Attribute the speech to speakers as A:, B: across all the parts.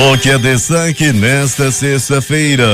A: O que é destaque nesta sexta-feira?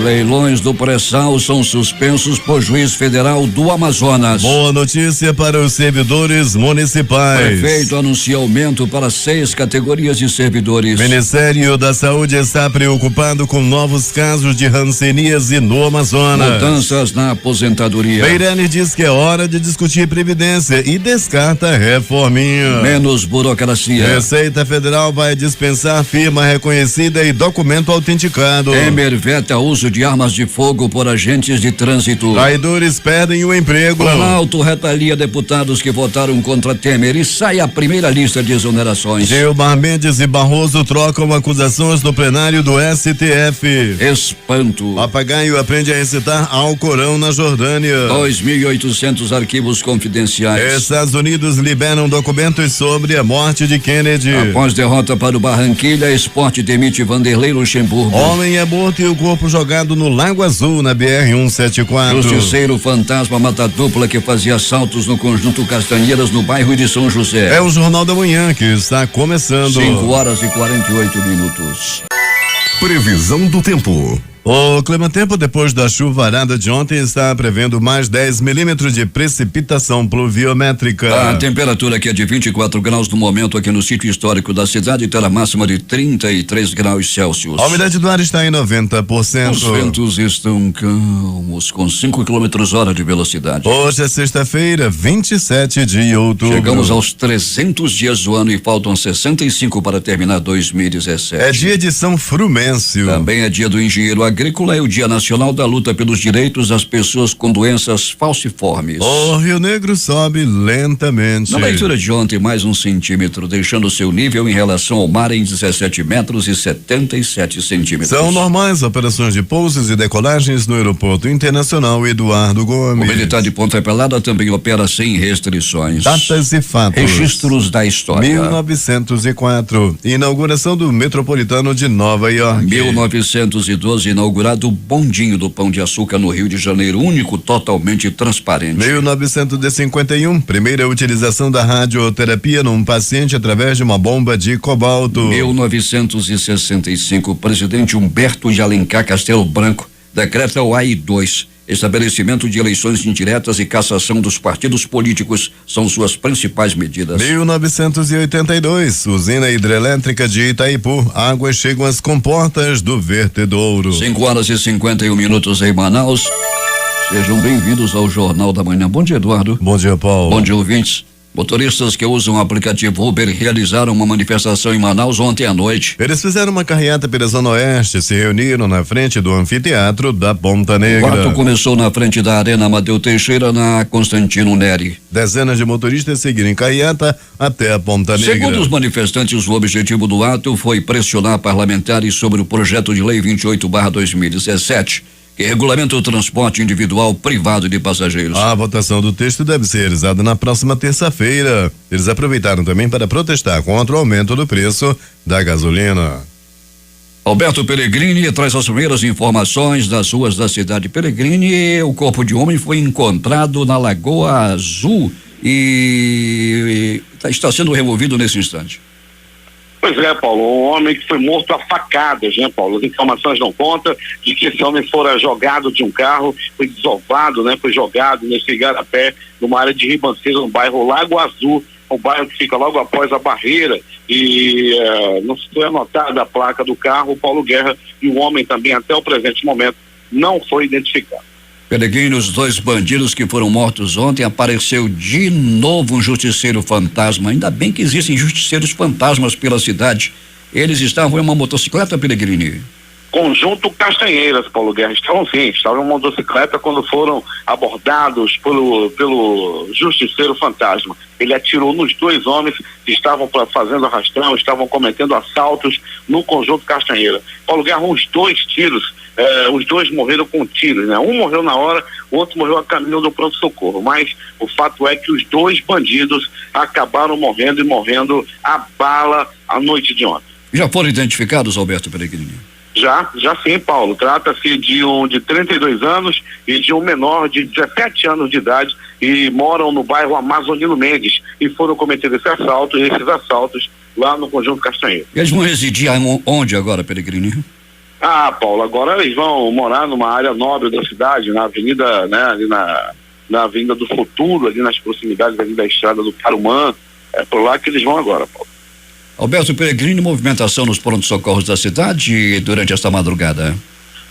B: Leilões do pré-sal são suspensos por juiz federal do Amazonas.
A: Boa notícia para os servidores municipais.
B: Prefeito anuncia aumento para 6 categorias de servidores.
A: Ministério da Saúde está preocupado com novos casos de hanseníase no Amazonas.
B: Mudanças na aposentadoria.
A: Meirelles diz que é hora de discutir previdência e descarta reforminha.
B: Menos burocracia.
A: Receita Federal vai dispensar firma reconhecida e documento autenticado.
B: Temer veta uso de armas de fogo por agentes de trânsito.
A: Traidores perdem o emprego.
B: Planalto retalia deputados que votaram contra Temer e sai a primeira lista de exonerações.
A: Gilmar Mendes e Barroso trocam acusações no plenário do STF.
B: Espanto.
A: Papagaio aprende a recitar Alcorão na Jordânia.
B: 2.800 arquivos confidenciais.
A: Estados Unidos liberam documentos sobre a morte de Kennedy.
B: Após derrota para o Barranquilla, Sport demite Vanderlei Luxemburgo.
A: Homem é morto e o corpo jogado no Lago Azul, na BR-174.
B: Justiceiro fantasma mata a dupla que fazia assaltos no conjunto Castanheiras, no bairro de São José.
A: É o Jornal da Manhã que está começando.
B: 5h48.
C: Previsão do tempo.
A: O Climatempo, depois da chuvarada de ontem, está prevendo mais 10 milímetros de precipitação pluviométrica.
B: A temperatura aqui é de 24 graus no momento aqui no sítio histórico da cidade, terá máxima de 33 graus Celsius.
A: A umidade do ar está em 90%.
B: Os ventos estão calmos, com 5 km/h de velocidade.
A: Hoje é sexta-feira, 27 de outubro.
B: Chegamos aos 300 dias do ano e faltam 65 para terminar 2017.
A: É dia de São Frumêncio.
B: Também é dia do engenheiro agrícola e o Dia Nacional da Luta pelos Direitos das Pessoas com Doenças Falciformes.
A: O Rio Negro sobe lentamente.
B: Na leitura de ontem, mais 1 centímetro, deixando seu nível em relação ao mar em 17 metros e 77 centímetros.
A: São normais operações de pousos e decolagens no Aeroporto Internacional Eduardo Gomes.
B: O militar de Ponta Pelada também opera sem restrições.
A: Datas e fatos.
B: Registros da história.
A: 1904, inauguração do Metropolitano de Nova York.
B: 1912, inaugurado o bondinho do Pão de Açúcar no Rio de Janeiro, único, totalmente transparente.
A: 1951, primeira utilização da radioterapia num paciente através de uma bomba de cobalto.
B: 1965, o presidente Humberto de Alencar Castelo Branco decreta o AI-2. Estabelecimento de eleições indiretas e cassação dos partidos políticos são suas principais medidas.
A: 1982, usina hidrelétrica de Itaipu, águas chegam às comportas do vertedouro.
B: 5h51 em Manaus. Sejam bem-vindos ao Jornal da Manhã. Bom dia, Eduardo.
A: Bom dia, Paulo.
B: Bom dia, ouvintes. Motoristas que usam o aplicativo Uber realizaram uma manifestação em Manaus ontem à noite.
A: Eles fizeram uma carreata pela Zona Oeste, se reuniram na frente do anfiteatro da Ponta Negra.
B: O ato começou na frente da Arena Amadeu Teixeira, na Constantino Neri.
A: Dezenas de motoristas seguiram em carreata até a Ponta Negra.
B: Segundo os manifestantes, o objetivo do ato foi pressionar parlamentares sobre o projeto de lei 28/2017. que regulamenta o transporte individual privado de passageiros.
A: A votação do texto deve ser realizada na próxima terça-feira. Eles aproveitaram também para protestar contra o aumento do preço da gasolina.
B: Alberto Pellegrini traz as primeiras informações das ruas da cidade. Pellegrini, o corpo de homem foi encontrado na Lagoa Azul e está sendo removido nesse instante.
D: Pois é, Paulo, um homem que foi morto a facadas, né, Paulo? As informações dão conta de que esse homem fora jogado de um carro, foi desovado, né? Foi jogado nesse igarapé, numa área de ribanceira, no bairro Lago Azul, um bairro que fica logo após a barreira, e não se foi anotada a placa do carro, Paulo Guerra, e o homem também, até o presente momento, não foi identificado.
B: Pellegrini, os dois bandidos que foram mortos ontem, apareceu de novo um justiceiro fantasma. Ainda bem que existem justiceiros fantasmas pela cidade. Eles estavam em uma motocicleta, Pellegrini?
D: Conjunto Castanheiras, Paulo Guerra, estavam em uma motocicleta quando foram abordados pelo justiceiro fantasma. Ele atirou nos dois homens que estavam fazendo arrastão, estavam cometendo assaltos no Conjunto Castanheira. Paulo Guerra, os dois tiros, os dois morreram com tiros, né? Um morreu na hora, o outro morreu a caminho do pronto-socorro, mas o fato é que os dois bandidos acabaram morrendo a bala à noite de ontem.
B: Já foram identificados, Alberto Pellegrini?
D: Já sim, Paulo. Trata-se de um de 32 anos e de um menor de 17 anos de idade e moram no bairro Amazonino Mendes e foram cometer esses assaltos lá no Conjunto Castanheira.
B: Eles vão residir onde agora, Peregrini?
D: Paulo, agora eles vão morar numa área nobre da cidade, na avenida, né, ali na Avenida do Futuro, ali nas proximidades ali da estrada do Tarumã. É por lá que eles vão agora, Paulo.
B: Alberto Peregrini, movimentação nos prontos-socorros da cidade durante esta madrugada?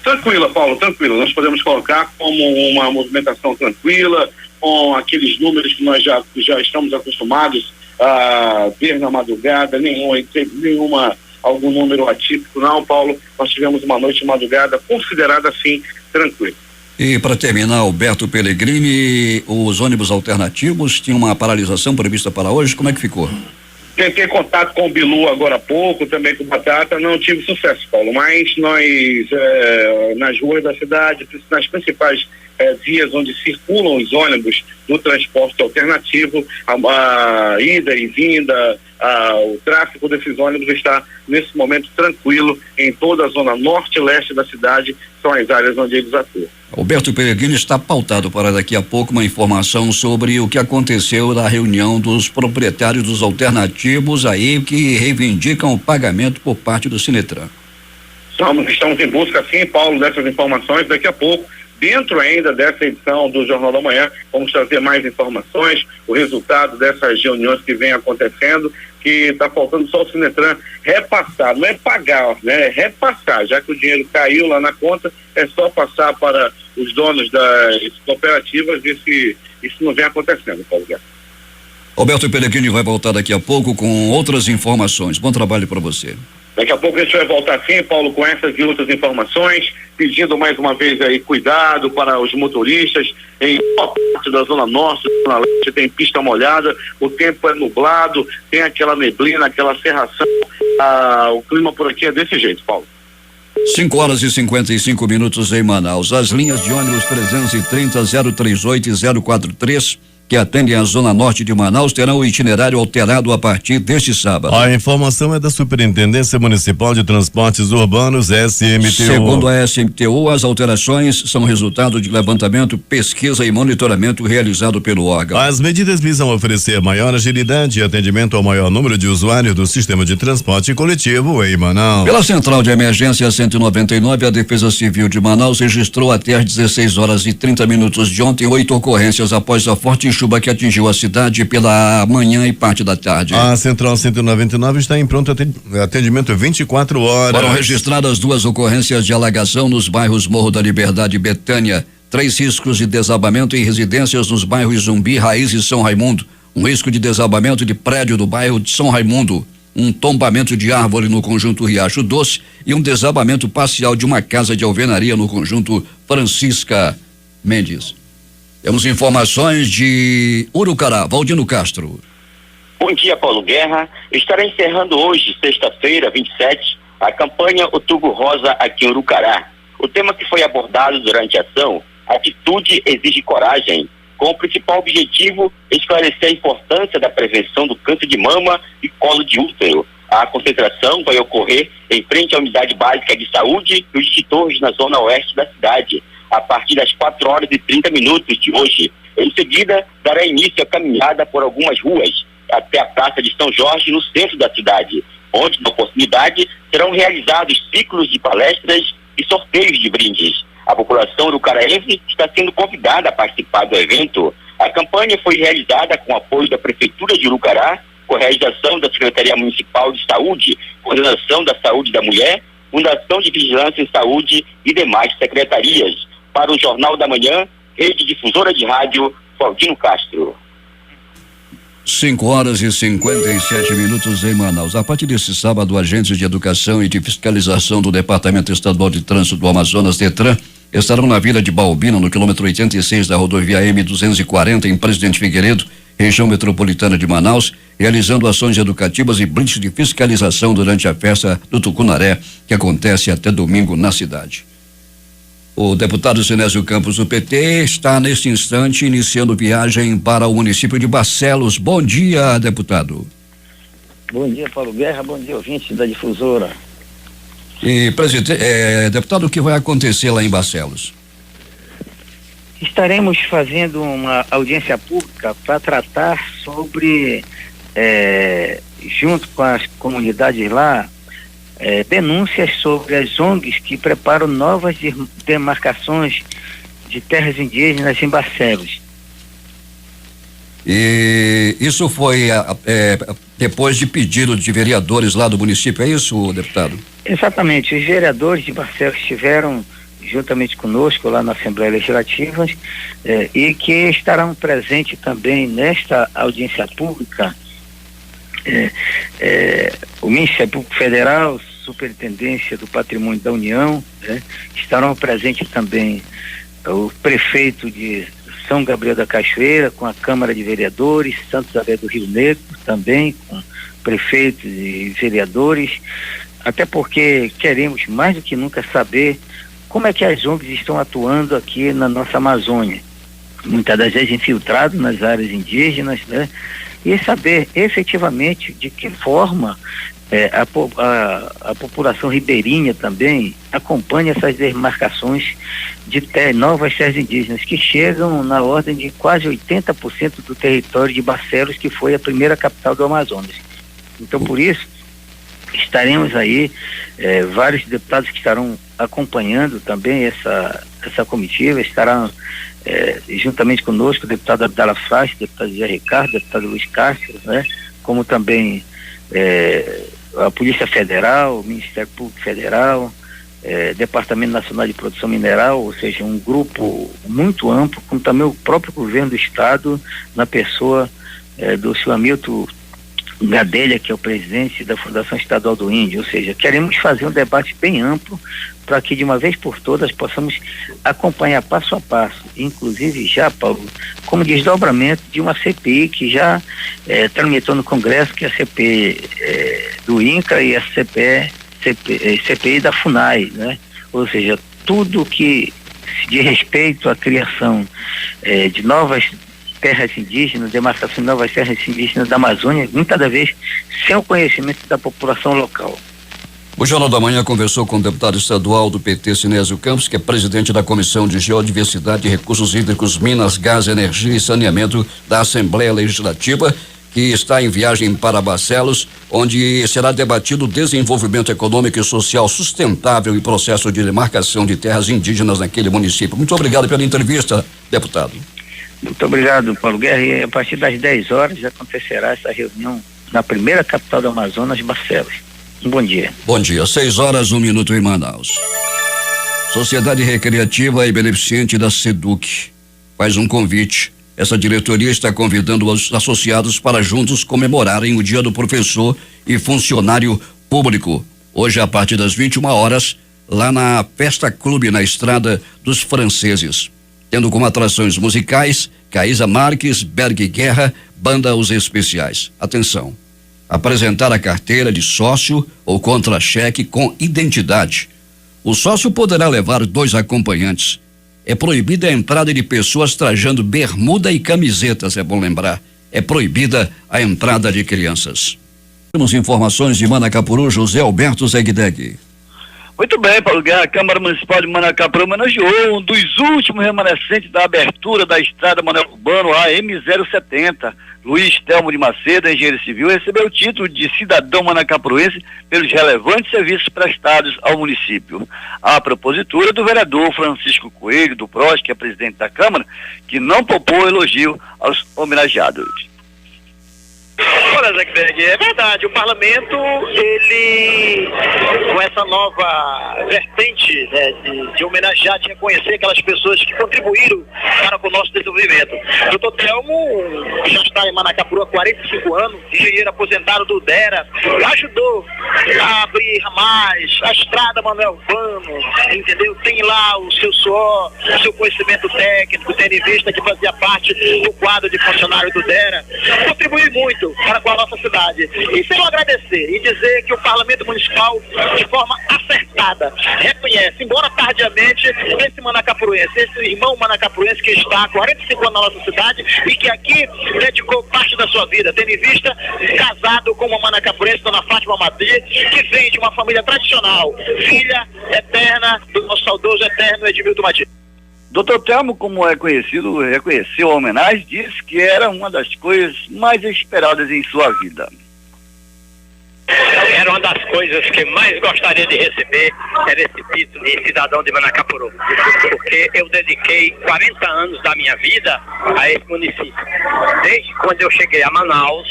D: Tranquila, Paulo, tranquila. Nós podemos colocar como uma movimentação tranquila, com aqueles números que nós já estamos acostumados a ver na madrugada, algum número atípico, não, Paulo. Nós tivemos uma noite de madrugada considerada assim tranquila.
B: E para terminar, Alberto Peregrini, os ônibus alternativos tinham uma paralisação prevista para hoje, como é que ficou?
D: Tentei contato com o Bilu agora há pouco, também com o Batata, não tive sucesso, Paulo, mas nós nas ruas da cidade, nas principais vias onde circulam os ônibus do transporte alternativo, a ida e vinda, o tráfego desses ônibus está nesse momento tranquilo em toda a zona norte e leste da cidade, são as áreas onde eles atuam.
B: Alberto Peregrini, está pautado para daqui a pouco uma informação sobre o que aconteceu na reunião dos proprietários dos alternativos aí que reivindicam o pagamento por parte do Sinetran.
D: Estamos em busca, sim, Paulo, dessas informações. Daqui a pouco, dentro ainda dessa edição do Jornal da Manhã, vamos trazer mais informações, o resultado dessas reuniões que vem acontecendo, que está faltando só o Sinetran repassar, não é pagar, né? É repassar, já que o dinheiro caiu lá na conta, é só passar para os donos das cooperativas e isso não vem acontecendo, Paulo Guerra.
B: Alberto Peregrini vai voltar daqui a pouco com outras informações. Bom trabalho para você.
D: Daqui a pouco a gente vai voltar sim, Paulo, com essas e outras informações, pedindo mais uma vez aí cuidado para os motoristas em boa parte da Zona Norte, Zona Leste, tem pista molhada, o tempo é nublado, tem aquela neblina, aquela cerração, o clima por aqui é desse jeito, Paulo.
B: 5:55 em Manaus. As linhas de ônibus 330, 038 e 043 que atendem a Zona Norte de Manaus terão o itinerário alterado a partir deste sábado.
A: A informação é da Superintendência Municipal de Transportes Urbanos, SMTU.
B: Segundo a SMTU, as alterações são resultado de levantamento, pesquisa e monitoramento realizado pelo órgão.
A: As medidas visam oferecer maior agilidade e atendimento ao maior número de usuários do sistema de transporte coletivo em Manaus.
B: Pela Central de Emergência 199, a Defesa Civil de Manaus registrou até às 16h30 de ontem 8 ocorrências após a forte chuva que atingiu a cidade pela manhã e parte da tarde.
A: A Central 199 está em pronto atendimento 24 horas.
B: Foram registradas 2 ocorrências de alagação nos bairros Morro da Liberdade e Betânia, 3 riscos de desabamento em residências nos bairros Zumbi, Raiz e São Raimundo, um risco de desabamento de prédio do bairro de São Raimundo, um tombamento de árvore no conjunto Riacho Doce e um desabamento parcial de uma casa de alvenaria no conjunto Francisca Mendes. Temos informações de Urucará, Valdino Castro.
E: Bom dia, Paulo Guerra. Estará encerrando hoje, sexta-feira, 27, a campanha Outubro Rosa aqui em Urucará. O tema que foi abordado durante a ação, Atitude Exige Coragem, com o principal objetivo esclarecer a importância da prevenção do câncer de mama e colo de útero. A concentração vai ocorrer em frente à Unidade Básica de Saúde e os extintores na zona oeste da cidade, a partir das 4h30 de hoje. Em seguida, dará início a caminhada por algumas ruas até a Praça de São Jorge, no centro da cidade, onde, na oportunidade, serão realizados ciclos de palestras e sorteios de brindes. A população urucaraense está sendo convidada a participar do evento. A campanha foi realizada com apoio da Prefeitura de Urucará, com a realização da Secretaria Municipal de Saúde, Coordenação da Saúde da Mulher, Fundação de Vigilância em Saúde e demais secretarias. Para o Jornal da Manhã, Rede Difusora de Rádio, Valdino Castro.
B: 5:57 em Manaus. A partir deste sábado, agentes de educação e de fiscalização do Departamento Estadual de Trânsito do Amazonas, DETRAN, estarão na Vila de Baubina, no quilômetro 86 da rodovia M240, em Presidente Figueiredo, região metropolitana de Manaus, realizando ações educativas e blindes de fiscalização durante a festa do Tucunaré, que acontece até domingo na cidade. O deputado Sinésio Campos, do PT, está neste instante iniciando viagem para o município de Barcelos. Bom dia, deputado.
F: Bom dia, Paulo Guerra. Bom dia, ouvintes da Difusora.
B: E, deputado, o que vai acontecer lá em Barcelos?
F: Estaremos fazendo uma audiência pública para tratar sobre, junto com as comunidades lá, denúncias sobre as ONGs que preparam novas demarcações de terras indígenas em Barcelos.
B: E isso foi depois de pedido de vereadores lá do município, é isso, deputado?
F: Exatamente, os vereadores de Barcelos estiveram juntamente conosco lá na Assembleia Legislativa e que estarão presentes também nesta audiência pública o Ministério Público Federal, Superintendência do Patrimônio da União, estarão presentes também o prefeito de São Gabriel da Cachoeira, com a Câmara de Vereadores, Santo Isabel do Rio Negro, também com prefeitos e vereadores, até porque queremos mais do que nunca saber como é que as ONGs estão atuando aqui na nossa Amazônia, muitas das vezes infiltrado nas áreas indígenas, né? E saber efetivamente de que forma a população ribeirinha também acompanha essas demarcações de novas terras indígenas, que chegam na ordem de quase 80% do território de Barcelos, que foi a primeira capital do Amazonas. Então, por isso, estaremos aí, vários deputados que estarão acompanhando também essa comitiva, estarão juntamente conosco o deputado Abdala Flash, deputado Zé Ricardo, deputado Luiz Castro, né? Como também a Polícia Federal, o Ministério Público Federal, Departamento Nacional de Produção Mineral, ou seja, um grupo muito amplo, como também o próprio governo do estado, na pessoa do senhor Hamilton Gadelha, que é o presidente da Fundação Estadual do Índio. Ou seja, queremos fazer um debate bem amplo para que de uma vez por todas possamos acompanhar passo a passo, inclusive já, Paulo, como desdobramento de uma CPI que já tramitou no Congresso, que é a CPI do INCRA e a CPI da FUNAI, né? Ou seja, tudo que de respeito à criação de novas terras indígenas, demarcação de novas terras indígenas da Amazônia, muitas das vezes sem o conhecimento da população local.
B: O Jornal da Manhã conversou com o deputado estadual do PT, Sinésio Campos, que é presidente da Comissão de Geodiversidade, Recursos Hídricos, Minas, Gás, Energia e Saneamento da Assembleia Legislativa, que está em viagem para Barcelos, onde será debatido o desenvolvimento econômico e social sustentável e processo de demarcação de terras indígenas naquele município. Muito obrigado pela entrevista, deputado.
F: Muito obrigado, Paulo Guerra. E a partir das 10 horas acontecerá essa reunião na primeira capital do Amazonas, Barcelos. Um bom dia.
B: Bom dia. 6 horas, 1 minuto em Manaus. Sociedade Recreativa e Beneficente da SEDUC faz um convite. Essa diretoria está convidando os associados para juntos comemorarem o Dia do Professor e Funcionário Público. Hoje, a partir das 21 horas, lá na Festa Clube, na Estrada dos Franceses. Tendo como atrações musicais Caísa Marques, Berg Guerra, Banda Os Especiais. Atenção, apresentar a carteira de sócio ou contra-cheque com identidade. O sócio poderá levar 2 acompanhantes. É proibida a entrada de pessoas trajando bermuda e camisetas, é bom lembrar. É proibida a entrada de crianças. Temos informações de Manacapuru, José Alberto Zegdeg.
G: Muito bem, Paulo Guerra. A Câmara Municipal de Manacapuru homenageou um dos últimos remanescentes da abertura da estrada Manuel Urbano, a M070. Luiz Telmo de Macedo, engenheiro civil, recebeu o título de cidadão manacapuruense pelos relevantes serviços prestados ao município. A propositura do vereador Francisco Coelho, do PROS, que é presidente da Câmara, que não poupou elogio aos homenageados.
H: Olha, Zegdeg, é verdade, o parlamento, ele, com essa nova vertente, né, de homenagear, de reconhecer aquelas pessoas que contribuíram para o nosso desenvolvimento. O doutor Telmo já está em Manacapuru há 45 anos, engenheiro aposentado do DERA, ajudou a abrir ramais, a estrada Manuel Urbano, entendeu? Tem lá o seu suor, o seu conhecimento técnico, tendo em vista que fazia parte do quadro de funcionário do DERA, contribui muito para com a nossa cidade. E sem agradecer e dizer que o Parlamento Municipal, de forma acertada, passada. Reconhece, embora tardiamente, esse manacapuruense, esse irmão manacapuruense que está há 45 anos na nossa cidade e que aqui dedicou parte da sua vida, tendo em vista, casado com uma manacapuruense, Dona Fátima Madi, que vem de uma família tradicional, filha eterna do nosso saudoso eterno Edmilton Madi.
G: Dr. Telmo, como é conhecido, reconheceu a homenagem, disse que era uma das coisas mais esperadas em sua vida.
H: Era uma das coisas que mais gostaria de receber, era esse título de cidadão de Manacapuru, porque eu dediquei 40 anos da minha vida a esse município. Desde quando eu cheguei a Manaus,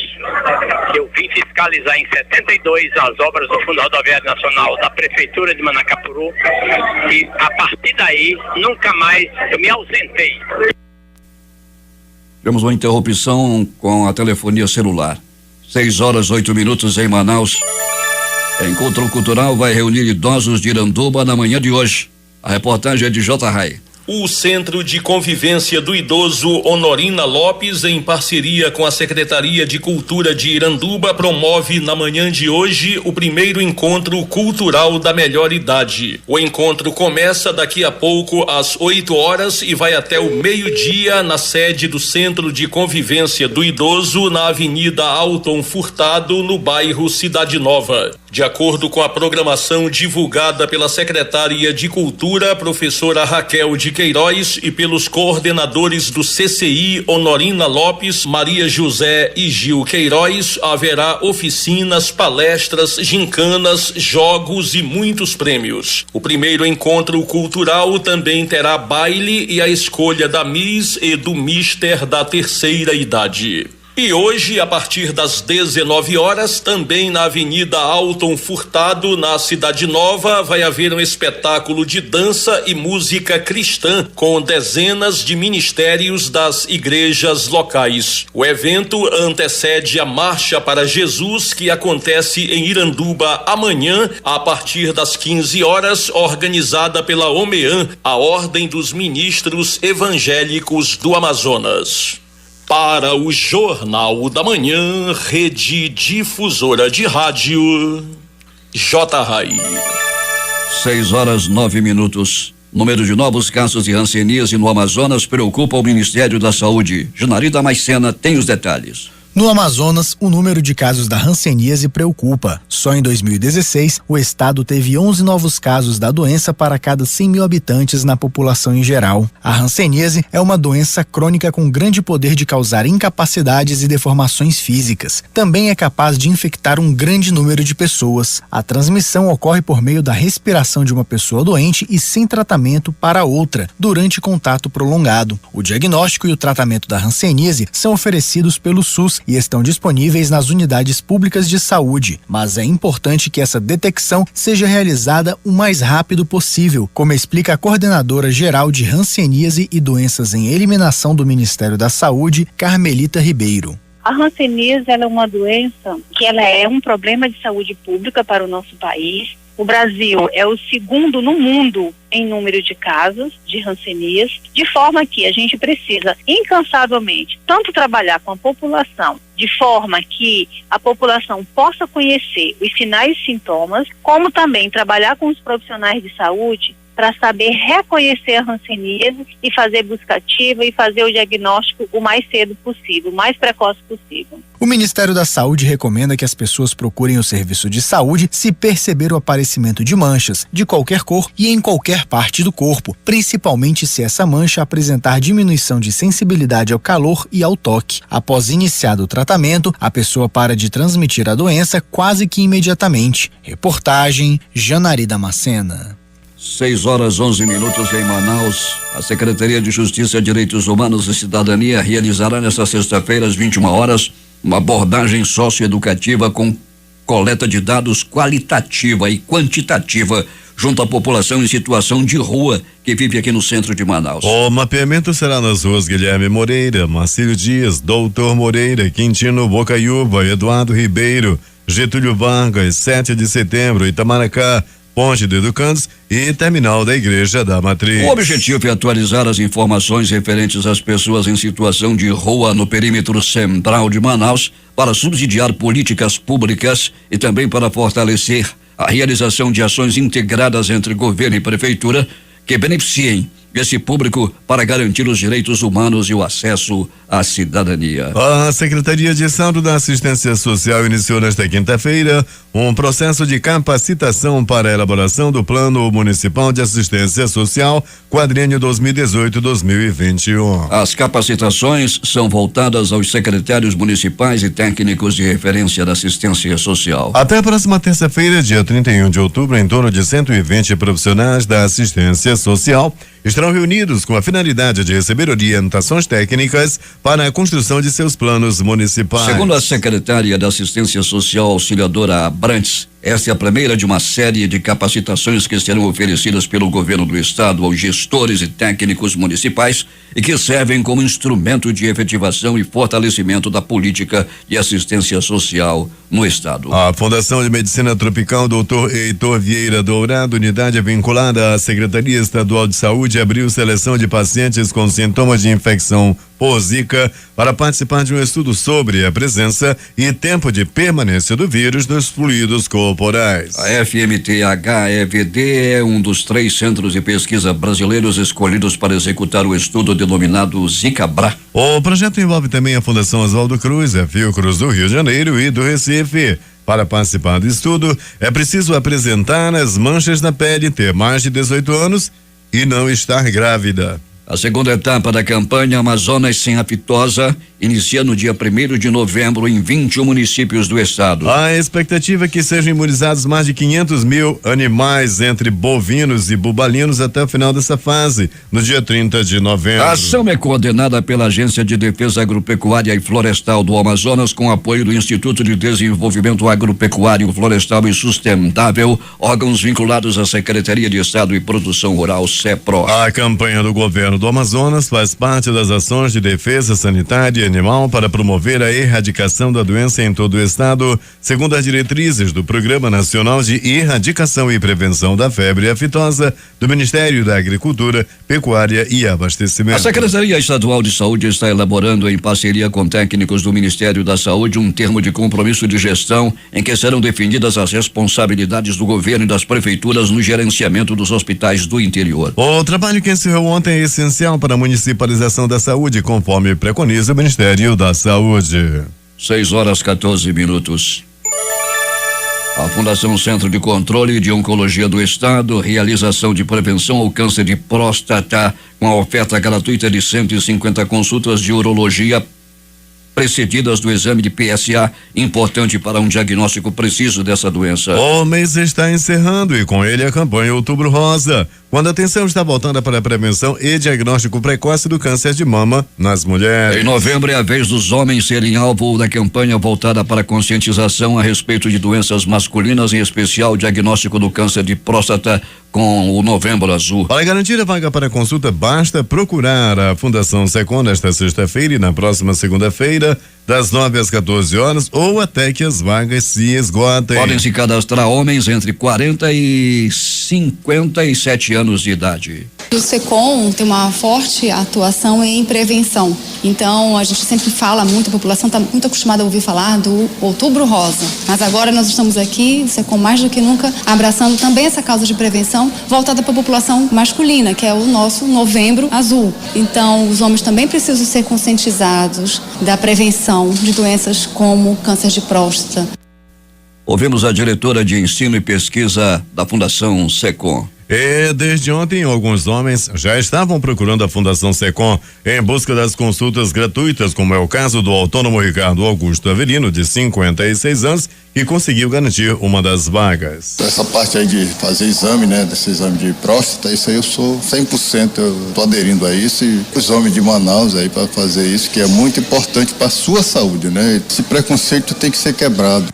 H: que eu vim fiscalizar em 72 as obras do Fundo Rodoviário Nacional da Prefeitura de Manacapuru, e a partir daí, nunca mais eu me ausentei.
B: Temos uma interrupção com a telefonia celular. 6h08 em Manaus. Encontro Cultural vai reunir idosos de Iranduba na manhã de hoje. A reportagem é de J. Rai.
I: O Centro de Convivência do Idoso Honorina Lopes, em parceria com a Secretaria de Cultura de Iranduba, promove na manhã de hoje o primeiro encontro cultural da melhor idade. O encontro começa daqui a pouco às 8 horas e vai até o meio-dia na sede do Centro de Convivência do Idoso, na Avenida Alton Furtado, no bairro Cidade Nova. De acordo com a programação divulgada pela Secretaria de Cultura, professora Raquel de Queiroz, e pelos coordenadores do CCI Honorina Lopes, Maria José e Gil Queiroz, haverá oficinas, palestras, gincanas, jogos e muitos prêmios. O primeiro encontro cultural também terá baile e a escolha da Miss e do Mister da terceira idade. E hoje, a partir das 19 horas, também na Avenida Alton Furtado, na Cidade Nova, vai haver um espetáculo de dança e música cristã com dezenas de ministérios das igrejas locais. O evento antecede a Marcha para Jesus, que acontece em Iranduba amanhã, a partir das 15 horas, organizada pela OMEAN, a Ordem dos Ministros Evangélicos do Amazonas. Para o Jornal da Manhã, Rede Difusora de Rádio, J. Rai.
B: 6h09. Número de novos casos de hanseníase no Amazonas preocupa o Ministério da Saúde. Junari Damascena tem os detalhes.
J: No Amazonas, o número de casos da hanseníase preocupa. Só em 2016, o estado teve 11 novos casos da doença para cada 100 mil habitantes na população em geral. A hanseníase é uma doença crônica com grande poder de causar incapacidades e deformações físicas. Também é capaz de infectar um grande número de pessoas. A transmissão ocorre por meio da respiração de uma pessoa doente e sem tratamento para outra, durante contato prolongado. O diagnóstico e o tratamento da hanseníase são oferecidos pelo SUS e estão disponíveis nas unidades públicas de saúde, mas é importante que essa detecção seja realizada o mais rápido possível, como explica a coordenadora geral de hanseníase e doenças em eliminação do Ministério da Saúde, Carmelita Ribeiro.
K: A hanseníase ela é uma doença que ela é um problema de saúde pública para o nosso país. O Brasil é o segundo no mundo em número de casos de hanseníase, de forma que a gente precisa incansavelmente tanto trabalhar com a população, de forma que a população possa conhecer os sinais e sintomas, como também trabalhar com os profissionais de saúde para saber reconhecer a hanseníase e fazer busca ativa e fazer o diagnóstico o mais cedo possível, o mais precoce possível.
J: O Ministério da Saúde recomenda que as pessoas procurem o serviço de saúde se perceber o aparecimento de manchas, de qualquer cor e em qualquer parte do corpo, principalmente se essa mancha apresentar diminuição de sensibilidade ao calor e ao toque. Após iniciado o tratamento, a pessoa para de transmitir a doença quase que imediatamente. Reportagem Janari Damascena.
B: 6h11 em Manaus. A Secretaria de Justiça, Direitos Humanos e Cidadania realizará nesta sexta-feira às 21 horas uma abordagem socioeducativa com coleta de dados qualitativa e quantitativa junto à população em situação de rua que vive aqui no centro de Manaus.
A: O mapeamento será nas ruas Guilherme Moreira, Marcílio Dias, Doutor Moreira, Quintino Bocaiúva, Eduardo Ribeiro, Getúlio Vargas, 7 de setembro, Itamaracá, Ponte do Educandos e Terminal da Igreja da Matriz.
B: O objetivo é atualizar as informações referentes às pessoas em situação de rua no perímetro central de Manaus para subsidiar políticas públicas e também para fortalecer a realização de ações integradas entre governo e prefeitura que beneficiem esse público para garantir os direitos humanos e o acesso à cidadania.
A: A Secretaria de Estado da Assistência Social iniciou nesta quinta-feira um processo de capacitação para a elaboração do Plano Municipal de Assistência Social, quadriênio 2018-2021.
B: As capacitações são voltadas aos secretários municipais e técnicos de referência da assistência social.
A: Até a próxima terça-feira, dia 31 de outubro, em torno de 120 profissionais da assistência social estarão reunidos com a finalidade de receber orientações técnicas para a construção de seus planos municipais.
B: Segundo a secretária da Assistência Social, auxiliadora Abrantes, esta é a primeira de uma série de capacitações que serão oferecidas pelo governo do estado aos gestores e técnicos municipais e que servem como instrumento de efetivação e fortalecimento da política de assistência social no estado.
A: A Fundação de Medicina Tropical Dr. Heitor Vieira Dourado, unidade vinculada à Secretaria Estadual de Saúde, abriu seleção de pacientes com sintomas de infecção por Zika para participar de um estudo sobre a presença e tempo de permanência do vírus nos fluidos corporais.
B: A FMT-HEVD é um dos 3 centros de pesquisa brasileiros escolhidos para executar o estudo denominado Zika-Bra.
A: O projeto envolve também a Fundação Oswaldo Cruz, a Fiocruz do Rio de Janeiro e do Recife. Para participar do estudo, é preciso apresentar as manchas na pele, ter mais de 18 anos e não estar grávida.
B: A segunda etapa da campanha Amazonas Sem Aftosa inicia no dia 1º de novembro em 21 municípios do estado.
A: A expectativa é que sejam imunizados mais de 500 mil animais, entre bovinos e bubalinos, até o final dessa fase, no dia 30 de novembro.
B: A ação é coordenada pela Agência de Defesa Agropecuária e Florestal do Amazonas, com apoio do Instituto de Desenvolvimento Agropecuário, Florestal e Sustentável, órgãos vinculados à Secretaria de Estado e Produção Rural, SEPRO.
A: A campanha do governo do Amazonas faz parte das ações de defesa sanitária e animal para promover a erradicação da doença em todo o estado, segundo as diretrizes do Programa Nacional de Erradicação e Prevenção da Febre Aftosa do Ministério da Agricultura, Pecuária e Abastecimento.
B: A Secretaria Estadual de Saúde está elaborando, em parceria com técnicos do Ministério da Saúde, um termo de compromisso de gestão em que serão definidas as responsabilidades do governo e das prefeituras no gerenciamento dos hospitais do interior.
A: O trabalho que encerrou ontem é essencial para a municipalização da saúde, conforme preconiza o Ministério da Saúde.
B: 6:14. A Fundação Centro de Controle de Oncologia do Estado realiza ação de prevenção ao câncer de próstata com a oferta gratuita de 150 consultas de urologia precedidas do exame de PSA, importante para um diagnóstico preciso dessa doença.
A: O mês está encerrando e com ele a campanha Outubro Rosa, quando a atenção está voltada para a prevenção e diagnóstico precoce do câncer de mama nas mulheres.
B: Em novembro é a vez dos homens serem alvo da campanha voltada para a conscientização a respeito de doenças masculinas, em especial o diagnóstico do câncer de próstata com o Novembro Azul.
A: Para garantir a vaga para consulta, basta procurar a Fundação Secom nesta sexta-feira e na próxima segunda-feira, das 9 às 14 horas, ou até que as vagas se esgotem.
B: Podem se cadastrar homens entre 40 e 57 anos de idade.
L: O SECOM tem uma forte atuação em prevenção. Então, a gente sempre fala muito, a população está muito acostumada a ouvir falar do Outubro Rosa. Mas agora nós estamos aqui, o SECOM mais do que nunca, abraçando também essa causa de prevenção voltada para a população masculina, que é o nosso Novembro Azul. Então, os homens também precisam ser conscientizados da prevenção de doenças como câncer de próstata.
B: Ouvimos a diretora de Ensino e Pesquisa da Fundação SECOM.
A: E desde ontem, alguns homens já estavam procurando a Fundação SECOM em busca das consultas gratuitas, como é o caso do autônomo Ricardo Augusto Avelino, de 56 anos, que conseguiu garantir uma das vagas.
M: Essa parte aí de fazer exame, né, desse exame de próstata, isso aí eu sou 100%, eu tô aderindo a isso, e os homens de Manaus aí para fazer isso, que é muito importante para a sua saúde, né? Esse preconceito tem que ser quebrado.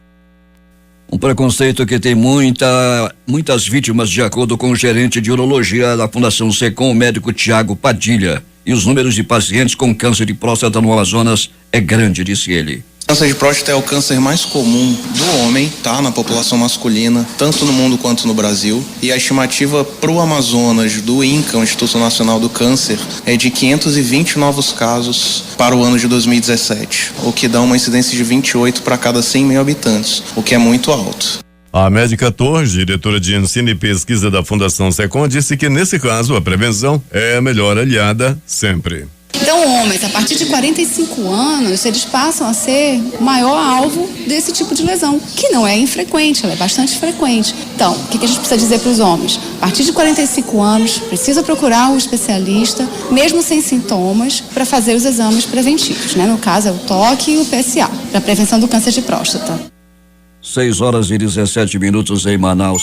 B: Um preconceito que tem muitas vítimas, de acordo com o gerente de urologia da Fundação SECOM, o médico Tiago Padilha. E os números de pacientes com câncer de próstata no Amazonas é grande, disse ele.
N: Câncer de próstata é o câncer mais comum do homem, tá? Na população masculina, tanto no mundo quanto no Brasil. E a estimativa para o Amazonas do INCA, o Instituto Nacional do Câncer, é de 520 novos casos para o ano de 2017, o que dá uma incidência de 28 para cada 100 mil habitantes, o que é muito alto.
A: A médica Torres, diretora de ensino e pesquisa da Fundação Secom, disse que nesse caso a prevenção é a melhor aliada sempre.
L: Então, homens, a partir de 45 anos, eles passam a ser o maior alvo desse tipo de lesão, que não é infrequente, ela é bastante frequente. Então, o que a gente precisa dizer para os homens? A partir de 45 anos, precisa procurar um especialista, mesmo sem sintomas, para fazer os exames preventivos, né? No caso, é o toque e o PSA, para prevenção do câncer de próstata.
B: 6h17 em Manaus.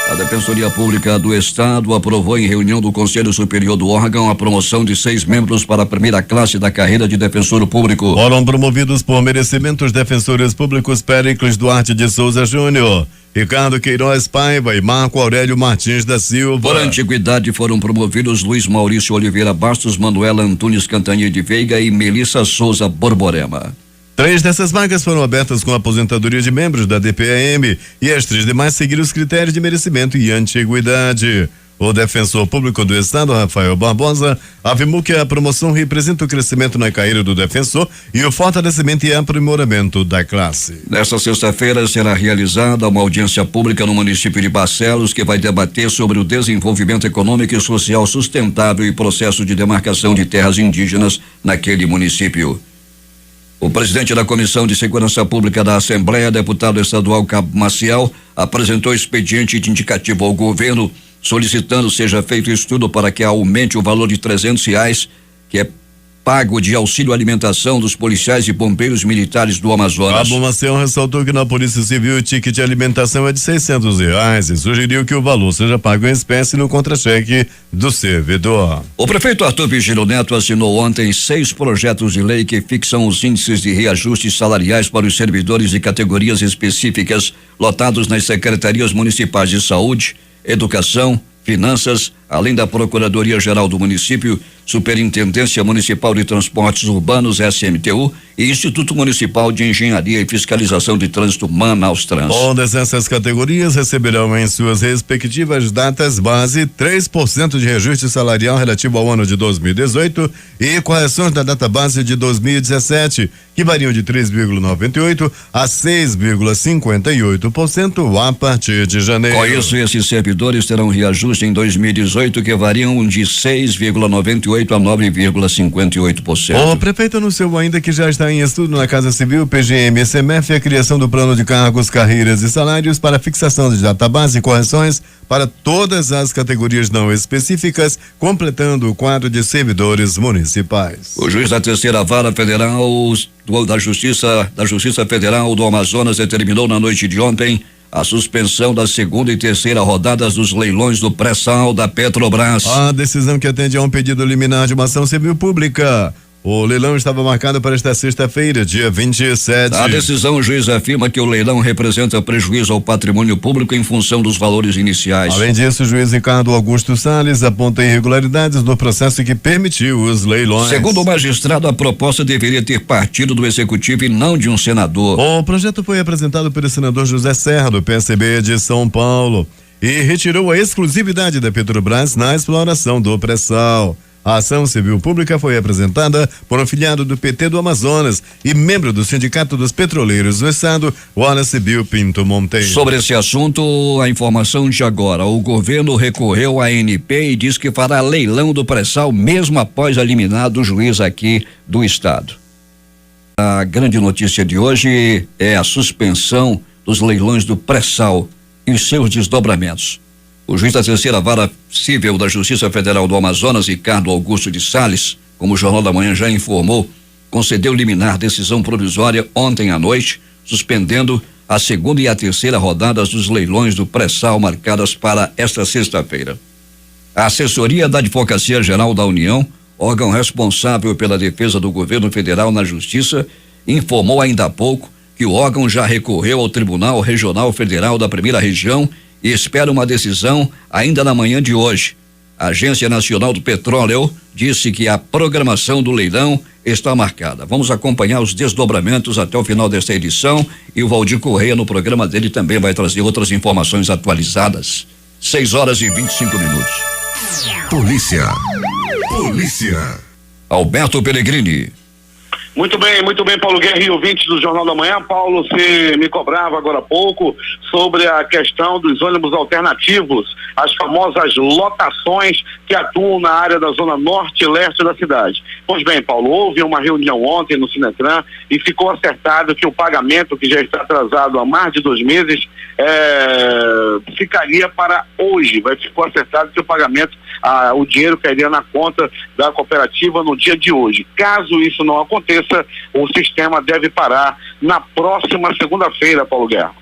B: A Defensoria Pública do Estado aprovou em reunião do Conselho Superior do órgão a promoção de 6 membros para a primeira classe da carreira de defensor público.
A: Foram promovidos por merecimento os defensores públicos Péricles Duarte de Souza Júnior, Ricardo Queiroz Paiva e Marco Aurélio Martins da Silva.
B: Por antiguidade foram promovidos Luiz Maurício Oliveira Bastos, Manuela Antunes Cantanhede de Veiga e Melissa Souza Borborema.
A: 3 dessas vagas foram abertas com aposentadoria de membros da DPAM e as 3 demais seguiram os critérios de merecimento e antiguidade. O defensor público do Estado, Rafael Barbosa, afirmou que a promoção representa o crescimento na carreira do defensor e o fortalecimento e aprimoramento da classe.
B: Nesta sexta-feira será realizada uma audiência pública no município de Barcelos que vai debater sobre o desenvolvimento econômico e social sustentável e processo de demarcação de terras indígenas naquele município. O presidente da Comissão de Segurança Pública da Assembleia, deputado estadual Cabo Maciel, apresentou expediente de indicativo ao governo, solicitando seja feito estudo para que aumente o valor de R$300, que é pago de auxílio alimentação dos policiais e bombeiros militares do Amazonas.
A: Cabo Maciel ressaltou que na Polícia Civil o ticket de alimentação é de R$600 e sugeriu que o valor seja pago em espécie no contra-cheque do servidor.
B: O prefeito Arthur Vigílio Neto assinou ontem 6 projetos de lei que fixam os índices de reajustes salariais para os servidores de categorias específicas lotados nas secretarias municipais de saúde, educação, finanças, além da Procuradoria-Geral do Município, Superintendência Municipal de Transportes Urbanos, SMTU, e Instituto Municipal de Engenharia e Fiscalização de Trânsito, Manaus Trans.
A: Todas essas categorias receberão em suas respectivas datas base 3% de reajuste salarial relativo ao ano de 2018 e correções da data base de 2017, que variam de 3,98% a 6,58% a partir de janeiro.
B: Com isso, esses servidores terão reajuste em 2018 que variam de 6,98% a 9,58%.
A: O prefeito anunciou ainda que já está em estudo na Casa Civil, PGM e CMF a criação do plano de cargos, carreiras e salários para fixação de database e correções para todas as categorias não específicas, completando o quadro de servidores municipais.
B: O juiz da terceira vara federal da Justiça Federal do Amazonas determinou na noite de ontem a suspensão da segunda e terceira rodadas dos leilões do pré-sal da Petrobras.
A: A decisão que atende a um pedido liminar de uma ação civil pública. O leilão estava marcado para esta sexta-feira, dia 27.
B: A decisão, o juiz afirma que o leilão representa prejuízo ao patrimônio público em função dos valores iniciais.
A: Além disso, o juiz Ricardo Augusto Salles aponta irregularidades no processo que permitiu os leilões.
B: Segundo o magistrado, a proposta deveria ter partido do executivo e não de um senador.
A: O projeto foi apresentado pelo senador José Serra, do PSB de São Paulo, e retirou a exclusividade da Petrobras na exploração do pré-sal. A ação civil pública foi apresentada por um filiado do PT do Amazonas e membro do Sindicato dos Petroleiros do Estado, Wallace Bill Pinto Monteiro.
B: Sobre esse assunto, a informação de agora. O governo recorreu à ANP e diz que fará leilão do pré-sal mesmo após a liminar do juiz aqui do estado. A grande notícia de hoje é a suspensão dos leilões do pré-sal e os seus desdobramentos. O juiz da terceira vara civil da Justiça Federal do Amazonas, Ricardo Augusto de Salles, como o Jornal da Manhã já informou, concedeu liminar decisão provisória ontem à noite, suspendendo a segunda e a terceira rodadas dos leilões do pré-sal marcadas para esta sexta-feira. A assessoria da Advocacia Geral da União, órgão responsável pela defesa do governo federal na Justiça, informou ainda há pouco que o órgão já recorreu ao Tribunal Regional Federal da Primeira Região e espera uma decisão ainda na manhã de hoje. A Agência Nacional do Petróleo disse que a programação do leilão está marcada. Vamos acompanhar os desdobramentos até o final desta edição e o Valdir Correia, no programa dele, também vai trazer outras informações atualizadas. 6h25.
C: Polícia.
B: Alberto Pellegrini.
D: Muito bem, Paulo Guerra e ouvintes do Jornal da Manhã. Paulo, você me cobrava agora há pouco sobre a questão dos ônibus alternativos, as famosas lotações que atuam na área da zona norte e leste da cidade. Pois bem, Paulo, houve uma reunião ontem no Sinetran e ficou acertado que o pagamento, que já está atrasado há mais de 2 meses, ficaria para hoje. Ficou acertado que o pagamento, o dinheiro cairia na conta da cooperativa no dia de hoje. Caso isso não aconteça, o sistema deve parar na próxima segunda-feira, Paulo Guerra.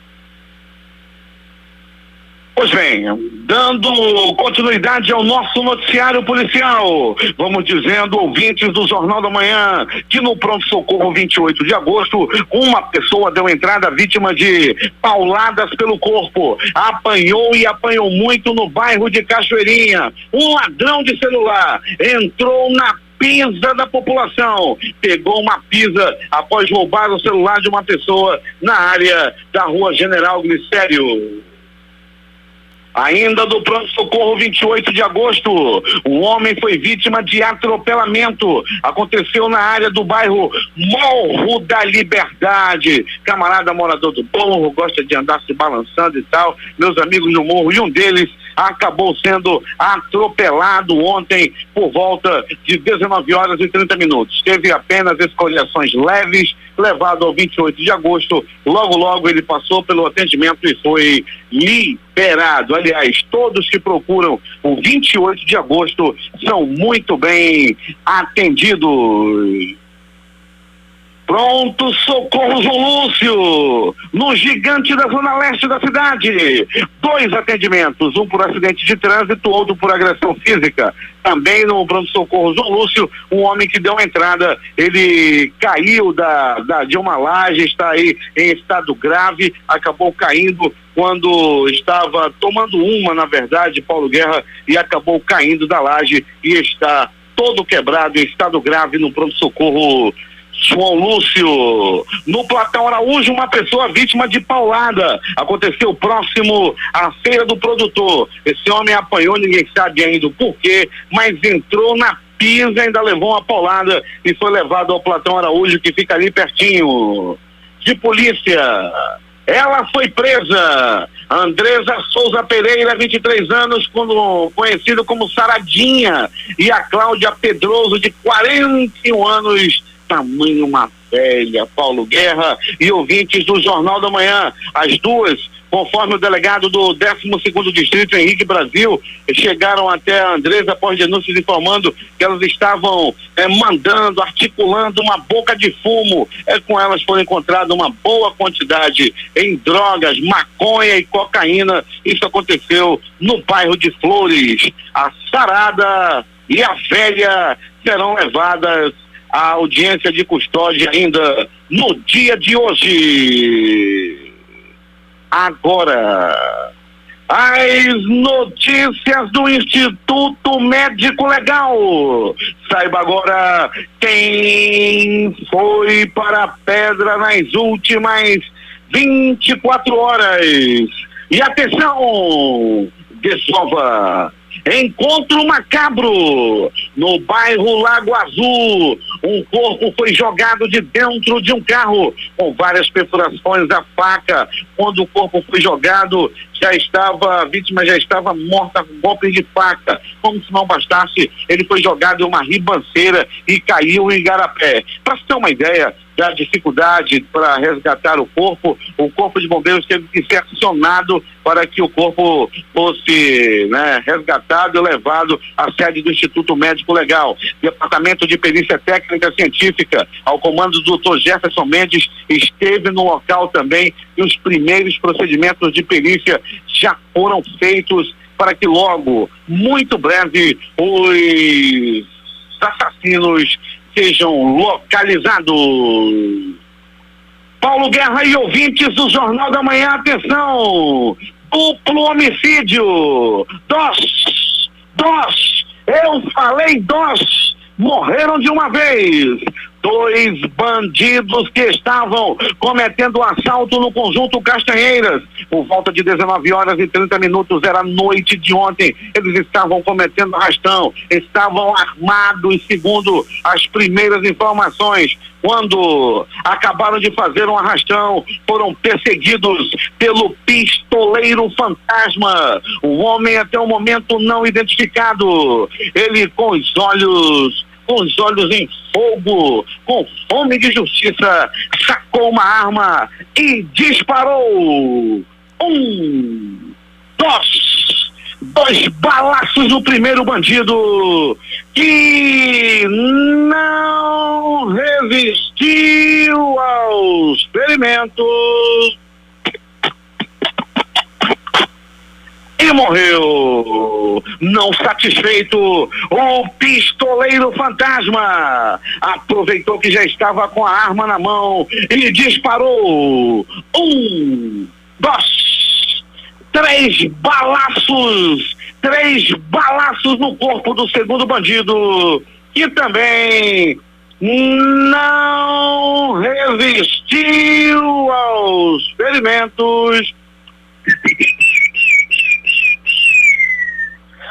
D: Pois bem, dando continuidade ao nosso noticiário policial, vamos dizendo, ouvintes do Jornal da Manhã, que no pronto-socorro 28 de agosto, uma pessoa deu entrada vítima de pauladas pelo corpo, apanhou muito no bairro de Cachoeirinha. Um ladrão de celular entrou na pisa da população, pegou uma pisa após roubar o celular de uma pessoa na área da Rua General Glicério. Ainda do pronto-socorro 28 de agosto, um homem foi vítima de atropelamento. Aconteceu na área do bairro Morro da Liberdade. Camarada morador do morro, gosta de andar se balançando e tal, meus amigos no morro, e um deles acabou sendo atropelado ontem por volta de 19h30. Teve apenas escoriações leves, levado ao 28 de agosto. Logo ele passou pelo atendimento e foi liberado. Aliás, todos que procuram o 28 de agosto são muito bem atendidos. Pronto socorro João Lúcio, no Gigante da Zona Leste da cidade. 2 atendimentos, um por acidente de trânsito, outro por agressão física. Também no pronto socorro João Lúcio, um homem que deu entrada, ele caiu de uma laje, está aí em estado grave, acabou caindo quando estava tomando na verdade, Paulo Guerra, e acabou caindo da laje e está todo quebrado, em estado grave no pronto socorro João Lúcio. No Platão Araújo, uma pessoa vítima de paulada. Aconteceu próximo à Feira do Produtor. Esse homem apanhou, ninguém sabe ainda o porquê, mas entrou na pisa, ainda levou uma paulada e foi levado ao Platão Araújo, que fica ali pertinho. De polícia, ela foi presa. Andresa Souza Pereira, 23 anos, conhecido como Saradinha, e a Cláudia Pedroso, de 41 anos, tamanho uma velha, Paulo Guerra e ouvintes do Jornal da Manhã. As duas, conforme o delegado do 12º Distrito, Henrique Brasil, chegaram até a Andresa após denúncias informando que elas estavam articulando uma boca de fumo. Com elas foi encontrada uma boa quantidade em drogas, maconha e cocaína. Isso aconteceu no bairro de Flores. A Sarada e a velha serão levadas à audiência de custódia ainda no dia de hoje. Agora, as notícias do Instituto Médico Legal. Saiba agora quem foi para a pedra nas últimas 24 horas. E atenção, Desova. Encontro macabro no bairro Lago Azul. Um corpo foi jogado de dentro de um carro com várias perfurações à faca. Quando o corpo foi jogado, a vítima já estava morta com golpes de faca. Como se não bastasse, ele foi jogado em uma ribanceira e caiu em Igarapé. Para você ter uma ideia da dificuldade para resgatar o corpo de bombeiros teve que ser acionado para que o corpo fosse resgatado e levado à sede do Instituto Médico Legal. Departamento de Perícia Técnica Científica, ao comando do Dr. Jefferson Mendes, esteve no local também, e os primeiros procedimentos de perícia já foram feitos para que logo, muito breve, os assassinos sejam localizados. Paulo Guerra e ouvintes do Jornal da Manhã, atenção! Duplo homicídio! Eu falei 2! Morreram de uma vez! 2 bandidos que estavam cometendo assalto no conjunto Castanheiras. Por volta de 19h30, era noite de ontem. Eles estavam cometendo arrastão, estavam armados, segundo as primeiras informações. Quando acabaram de fazer um arrastão, foram perseguidos pelo pistoleiro fantasma. O homem até o momento não identificado. Ele com os olhos em fogo, com fome de justiça, sacou uma arma e disparou. 2 balaços no primeiro bandido, que não resistiu aos ferimentos e morreu. Não satisfeito, o pistoleiro fantasma aproveitou que já estava com a arma na mão e disparou 1, 2, 3 balaços, 3 balaços no corpo do segundo bandido, que também não resistiu aos ferimentos.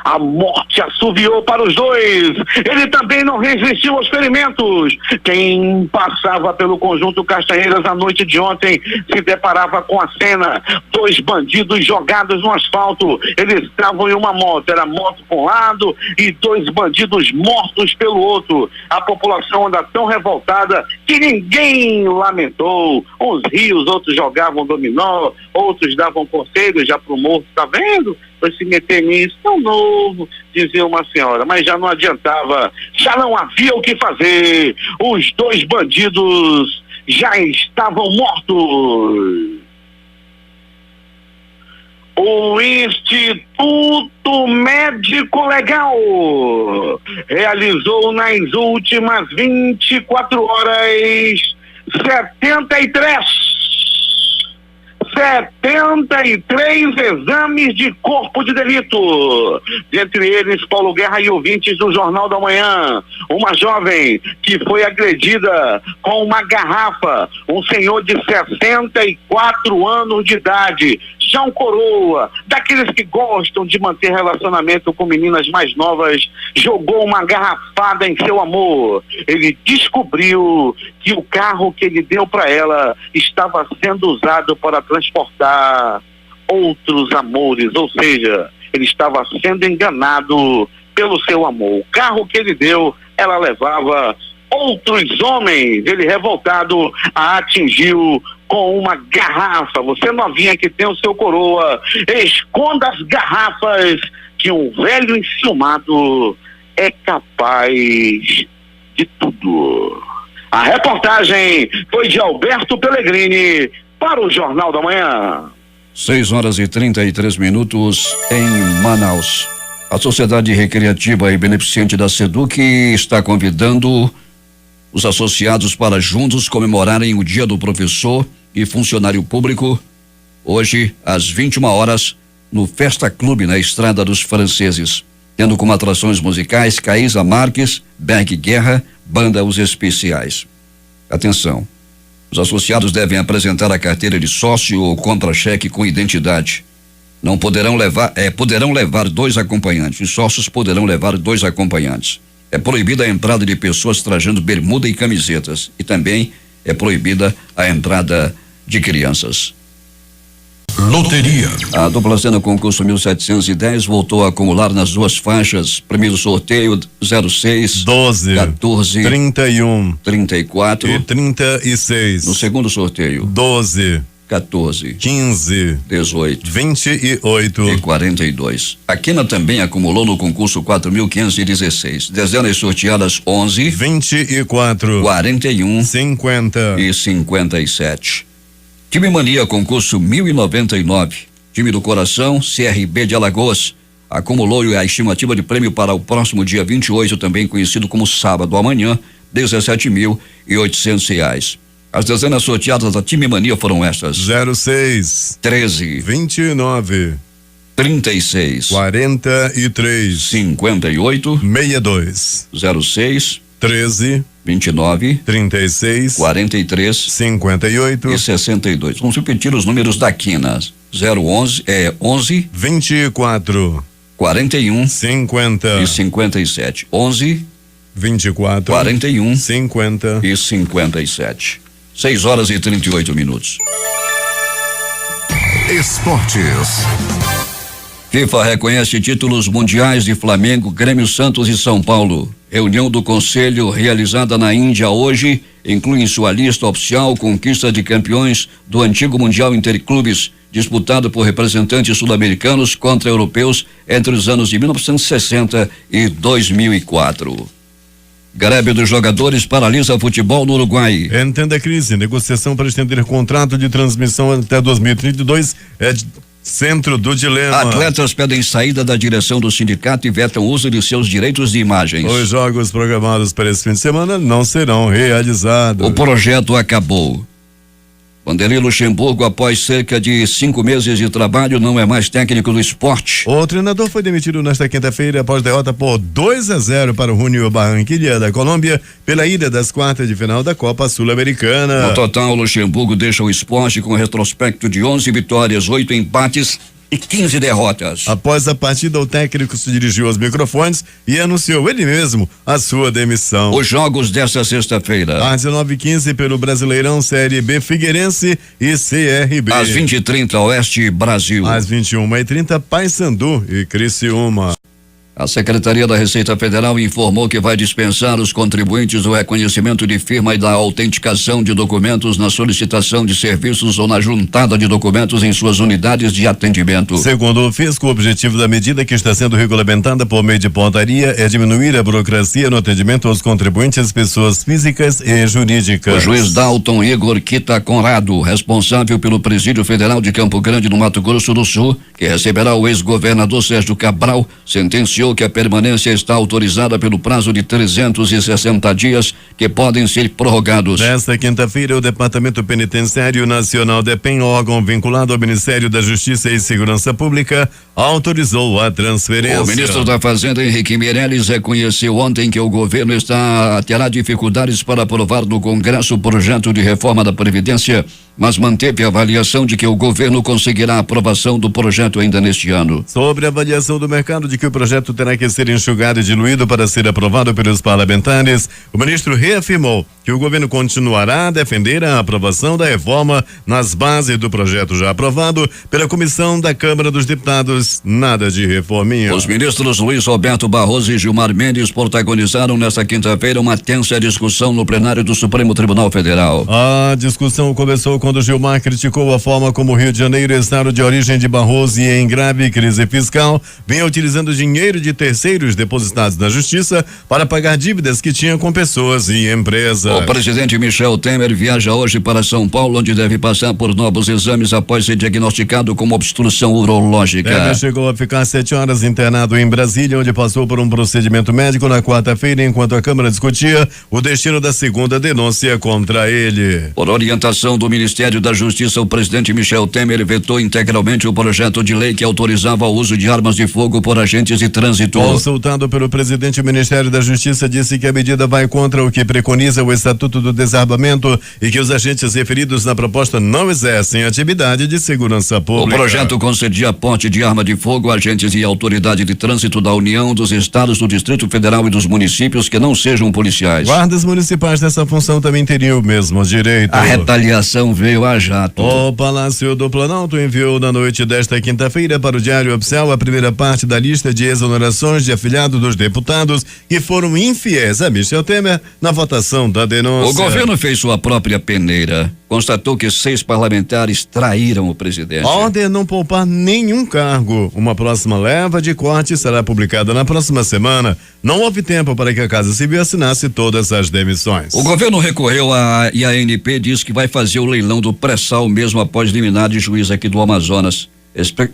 D: A morte assoviou para os 2. Ele também não resistiu aos ferimentos. Quem passava pelo conjunto Castanheiras a noite de ontem se deparava com a cena. 2 bandidos jogados no asfalto. Eles estavam em uma moto. Era moto para um lado e 2 bandidos mortos pelo outro. A população anda tão revoltada que ninguém lamentou. Uns rios, outros jogavam dominó, outros davam conselhos já pro morto. Tá vendo? Para se meter nisso, tão novo, dizia uma senhora, mas já não adiantava, já não havia o que fazer. Os 2 bandidos já estavam mortos. O Instituto Médico Legal realizou nas últimas 24 horas 73 exames de corpo de delito. Dentre eles, Paulo Guerra e ouvintes do Jornal da Manhã. Uma jovem que foi agredida com uma garrafa. Um senhor de 64 anos de idade. Já um coroa, daqueles que gostam de manter relacionamento com meninas mais novas, jogou uma garrafada em seu amor. Ele descobriu que o carro que ele deu para ela estava sendo usado para transportar outros amores, ou seja, ele estava sendo enganado pelo seu amor. O carro que ele deu, ela levava outros homens. Ele, revoltado, a atingiu com uma garrafa. Você novinha que tem o seu coroa, esconda as garrafas, que um velho enciumado é capaz de tudo. A reportagem foi de Alberto Pellegrini para o Jornal da Manhã.
B: 6h33 em Manaus. A Sociedade Recreativa e Beneficente da SEDUC está convidando os associados para juntos comemorarem o Dia do Professor e Funcionário Público, hoje às 21 horas, no Festa Clube, na Estrada dos Franceses, tendo como atrações musicais Caísa Marques, Berg Guerra, Banda Os Especiais. Atenção, os associados devem apresentar a carteira de sócio ou contra-cheque com identidade. Não poderão levar, poderão levar 2 acompanhantes. Os sócios poderão levar 2 acompanhantes. É proibida a entrada de pessoas trajando bermuda e camisetas, e também é proibida a entrada de crianças.
C: Loteria.
B: A dupla cena concurso 1710 voltou a acumular nas 2 faixas. Primeiro sorteio 06,
A: 12,
B: 14,
A: 31,
B: 34
A: e 36.
B: No segundo sorteio
A: 12,
B: 14,
A: 15,
B: 18,
A: 28
B: e 42. A Quina também acumulou no concurso 4.516. Dezenas sorteadas 11,
A: 24,
B: 41,
A: 50
B: e 57. Time Mania concurso 1099. Time do Coração, CRB de Alagoas, acumulou a estimativa de prêmio para o próximo dia 28, também conhecido como sábado, amanhã, R$17.800. As dezenas sorteadas da Time Mania foram estas:
A: 06,
B: 13,
A: 29,
B: 36,
A: 43,
B: 58,
A: 62,
B: 06,
A: 13,
B: 29
A: 36
B: 43
A: 58
B: e 62. Vamos repetir os números da quina. 011 11
A: 24
B: 41
A: 50
B: e 57. 11
A: 24
B: 41
A: 50
B: e 57. 6:38.
C: Esportes.
B: FIFA reconhece títulos mundiais de Flamengo, Grêmio, Santos e São Paulo. Reunião do Conselho realizada na Índia hoje inclui em sua lista oficial conquista de campeões do antigo Mundial Interclubes, disputado por representantes sul-americanos contra europeus entre os anos de 1960 e 2004. Greve dos jogadores paralisa o futebol no Uruguai.
A: Entenda a crise. Negociação para estender contrato de transmissão até 2032 é centro do dilema.
B: Atletas pedem saída da direção do sindicato e vetam o uso de seus direitos de imagens.
A: Os jogos programados para esse fim de semana não serão realizados.
B: O projeto acabou. Vanderlei Luxemburgo, após cerca de 5 meses de trabalho, não é mais técnico do esporte.
A: O treinador foi demitido nesta quinta-feira após derrota por 2-0 para o Junior Barranquilla da Colômbia pela ida das quartas de final da Copa Sul-Americana.
B: No total, Luxemburgo deixa o esporte com retrospecto de 11 vitórias, 8 empates e 15 derrotas.
A: Após a partida, o técnico se dirigiu aos microfones e anunciou ele mesmo a sua demissão.
B: Os jogos desta sexta-feira.
A: Às 19h15 pelo Brasileirão Série B, Figueirense e CRB.
B: Às 20h30, Oeste Brasil.
A: Às 21h30, Paysandu e Criciúma.
B: A Secretaria da Receita Federal informou que vai dispensar os contribuintes do reconhecimento de firma e da autenticação de documentos na solicitação de serviços ou na juntada de documentos em suas unidades de atendimento.
A: Segundo o fisco, o objetivo da medida, que está sendo regulamentada por meio de portaria, é diminuir a burocracia no atendimento aos contribuintes, pessoas físicas e jurídicas.
B: O juiz Dalton Igor Kita Conrado, responsável pelo Presídio Federal de Campo Grande, no Mato Grosso do Sul, que receberá o ex-governador Sérgio Cabral, sentenciou que a permanência está autorizada pelo prazo de 360 dias, que podem ser prorrogados.
A: Nesta quinta-feira, o Departamento Penitenciário Nacional, DEPEN, órgão vinculado ao Ministério da Justiça e Segurança Pública, autorizou a transferência.
B: O ministro da Fazenda, Henrique Meirelles, reconheceu ontem que o governo terá dificuldades para aprovar no Congresso o projeto de reforma da Previdência, mas manteve a avaliação de que o governo conseguirá a aprovação do projeto ainda neste ano.
A: Sobre a avaliação do mercado de que o projeto terá que ser enxugado e diluído para ser aprovado pelos parlamentares, o ministro reafirmou que o governo continuará a defender a aprovação da reforma nas bases do projeto já aprovado pela Comissão da Câmara dos Deputados. Nada de reforminha.
B: Os ministros Luiz Roberto Barroso e Gilmar Mendes protagonizaram nesta quinta-feira uma tensa discussão no plenário do Supremo Tribunal Federal.
A: A discussão começou quando Gilmar criticou a forma como o Rio de Janeiro, estado de origem de Barroso e em grave crise fiscal, vinha utilizando dinheiro de terceiros depositados na Justiça para pagar dívidas que tinha com pessoas e empresas.
B: O presidente Michel Temer viaja hoje para São Paulo, onde deve passar por novos exames após ser diagnosticado com obstrução urológica.
A: Temer chegou a ficar 7 horas internado em Brasília, onde passou por um procedimento médico na quarta-feira, enquanto a Câmara discutia o destino da segunda denúncia contra ele.
B: Por orientação do Ministério da Justiça, o presidente Michel Temer vetou integralmente o projeto de lei que autorizava o uso de armas de fogo por agentes de trânsito.
A: Consultado pelo presidente, o Ministério da Justiça disse que a medida vai contra o que preconiza o Estatuto do Desarmamento e que os agentes referidos na proposta não exercem atividade de segurança pública.
B: O projeto concedia porte de arma de fogo a agentes e autoridade de trânsito da União, dos estados, do Distrito Federal e dos municípios que não sejam policiais.
A: Guardas municipais dessa função também teriam o mesmo direito.
B: A retaliação veio a jato.
A: O Palácio do Planalto enviou na noite desta quinta-feira para o Diário Oficial a primeira parte da lista de exonerações de afiliados dos deputados que foram infiéis a Michel Temer na votação da denúncia.
B: O governo fez sua própria peneira. Constatou que 6 parlamentares traíram o presidente.
A: A ordem é não poupar nenhum cargo. Uma próxima leva de corte será publicada na próxima semana. Não houve tempo para que a Casa Civil assinasse todas as demissões.
B: O governo recorreu e a ANP diz que vai fazer o leilão do pré-sal mesmo após liminar de juiz aqui do Amazonas.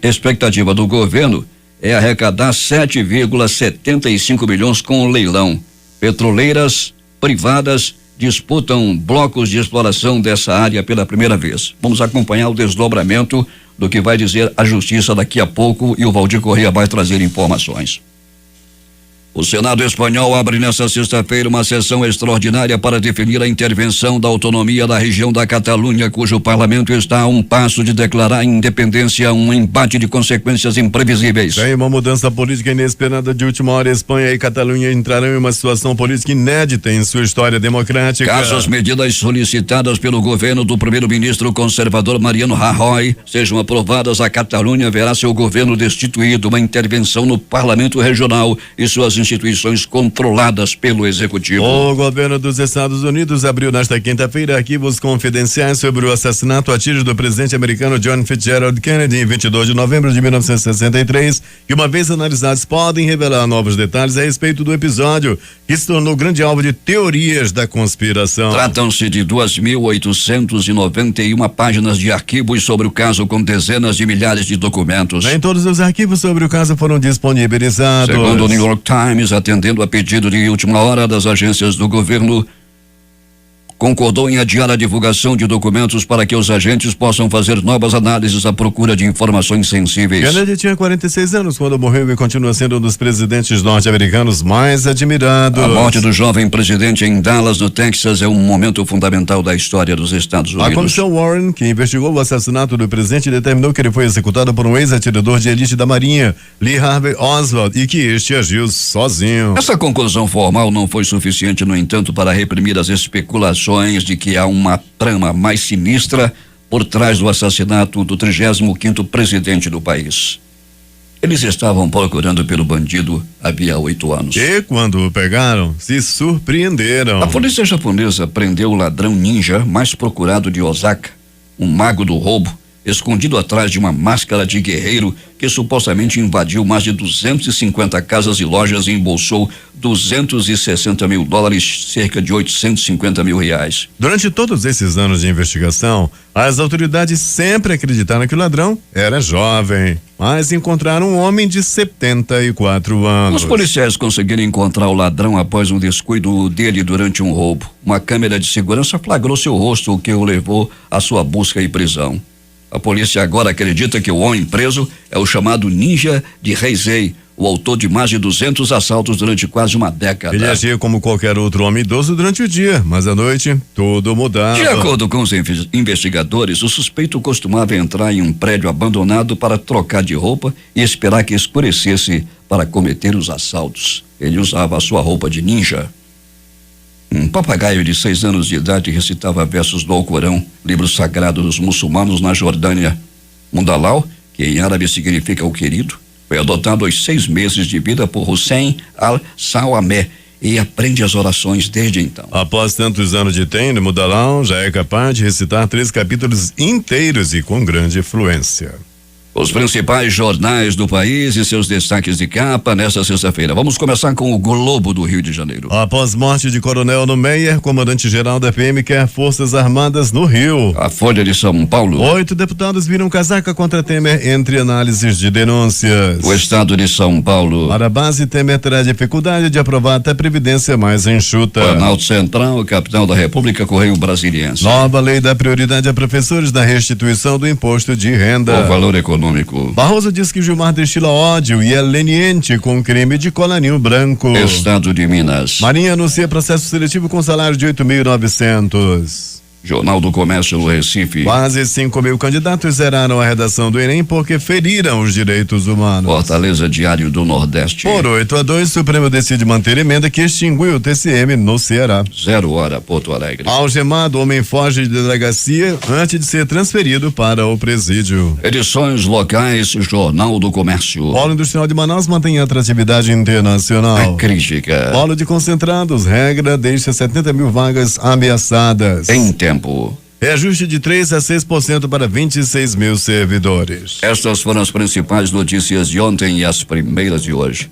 B: Expectativa do governo é arrecadar 7,75 milhões com o leilão. Petroleiras privadas disputam blocos de exploração dessa área pela primeira vez. Vamos acompanhar o desdobramento do que vai dizer a Justiça daqui a pouco e o Valdir Corrêa vai trazer informações. O Senado espanhol abre nesta sexta-feira uma sessão extraordinária para definir a intervenção da autonomia da região da Catalunha, cujo parlamento está a um passo de declarar a independência, um embate de consequências imprevisíveis.
A: Tem uma mudança política inesperada de última hora. Espanha e Catalunha entrarão em uma situação política inédita em sua história democrática.
B: Caso as medidas solicitadas pelo governo do primeiro-ministro conservador Mariano Rajoy sejam aprovadas, a Catalunha verá seu governo destituído, uma intervenção no parlamento regional e suas instituições controladas pelo executivo.
A: O governo dos Estados Unidos abriu nesta quinta-feira arquivos confidenciais sobre o assassinato a tiros do presidente americano John Fitzgerald Kennedy em 22 de novembro de 1963, que, uma vez analisados, podem revelar novos detalhes a respeito do episódio, que se tornou grande alvo de teorias da conspiração.
B: Tratam-se de 2.891 páginas de arquivos sobre o caso, com dezenas de milhares de documentos.
A: Nem todos os arquivos sobre o caso foram disponibilizados.
B: Segundo o New York Times, atendendo a pedido de última hora das agências do governo, concordou em adiar a divulgação de documentos para que os agentes possam fazer novas análises à procura de informações sensíveis.
A: Kennedy tinha 46 anos quando morreu e continua sendo um dos presidentes norte-americanos mais admirados.
B: A morte do jovem presidente em Dallas, no Texas, é um momento fundamental da história dos Estados Unidos.
A: A comissão Warren, que investigou o assassinato do presidente, determinou que ele foi executado por um ex-atirador de elite da Marinha, Lee Harvey Oswald, e que este agiu sozinho.
B: Essa conclusão formal não foi suficiente, no entanto, para reprimir as especulações de que há uma trama mais sinistra por trás do assassinato do 35º presidente do país. Eles estavam procurando pelo bandido havia 8 anos.
A: E quando o pegaram, se surpreenderam.
B: A polícia japonesa prendeu o ladrão ninja mais procurado de Osaka, um mago do roubo, escondido atrás de uma máscara de guerreiro, que supostamente invadiu mais de 250 casas e lojas e embolsou $260 mil, cerca de R$850 mil.
A: Durante todos esses anos de investigação, as autoridades sempre acreditaram que o ladrão era jovem, mas encontraram um homem de 74 anos.
B: Os policiais conseguiram encontrar o ladrão após um descuido dele durante um roubo. Uma câmera de segurança flagrou seu rosto, o que o levou à sua busca e prisão. A polícia agora acredita que o homem preso é o chamado Ninja de Heisei, o autor de mais de 200 assaltos durante quase uma década.
A: Ele agia como qualquer outro homem idoso durante o dia, mas à noite tudo mudava.
B: De acordo com os investigadores, o suspeito costumava entrar em um prédio abandonado para trocar de roupa e esperar que escurecesse para cometer os assaltos. Ele usava a sua roupa de ninja. Um papagaio de 6 anos de idade recitava versos do Alcorão, livro sagrado dos muçulmanos na Jordânia. Mundalau, que em árabe significa o querido, foi adotado aos 6 meses de vida por Hussein al-Sawameh e aprende as orações desde então.
A: Após tantos anos de treino, Mundalau já é capaz de recitar 3 capítulos inteiros e com grande fluência.
B: Os principais jornais do país e seus destaques de capa nesta sexta-feira. Vamos começar com o Globo do Rio de Janeiro.
A: Após morte de Coronel Meyer, comandante-geral da PM quer Forças Armadas no Rio.
B: A Folha de São Paulo.
A: 8 deputados viram casaca contra Temer entre análises de denúncias.
B: O Estado de São Paulo.
A: Para a base, Temer terá dificuldade de aprovar até previdência mais enxuta.
B: Planalto Central, capital da República, Correio Brasiliense.
A: Nova lei dá prioridade a professores da restituição do imposto de renda.
B: O valor econômico.
A: Barroso diz que Gilmar destila ódio e é leniente com crime de colarinho branco.
B: Estado de Minas.
A: Marinha anuncia processo seletivo com salário de 8.900.
B: Jornal do Comércio do Recife.
A: Quase 5.000 candidatos zeraram a redação do Enem porque feriram os direitos humanos.
B: Fortaleza, Diário do Nordeste.
A: Por 8-2, Supremo decide manter emenda que extinguiu o TCM no Ceará.
B: 0 hora, Porto Alegre.
A: Algemado, homem foge de delegacia antes de ser transferido para o presídio.
B: Edições locais, Jornal do Comércio.
A: Polo Industrial de Manaus mantém atratividade internacional.
B: A crítica.
A: Polo de concentrados, regra deixa 70 mil vagas ameaçadas.
B: Em tempo.
A: Reajuste de 3% a 6% para 26 mil servidores.
B: Estas foram as principais notícias de ontem e as primeiras de hoje.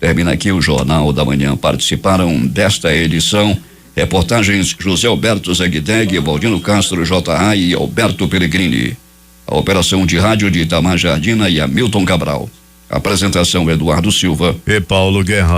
B: Termina aqui o Jornal da Manhã. Participaram desta edição reportagens José Alberto Zegdeg, Valdino Castro, J.A. e Alberto Pellegrini. A operação de rádio de Itamar Jardina e Hamilton Cabral. Apresentação Eduardo Silva
A: e Paulo Guerra.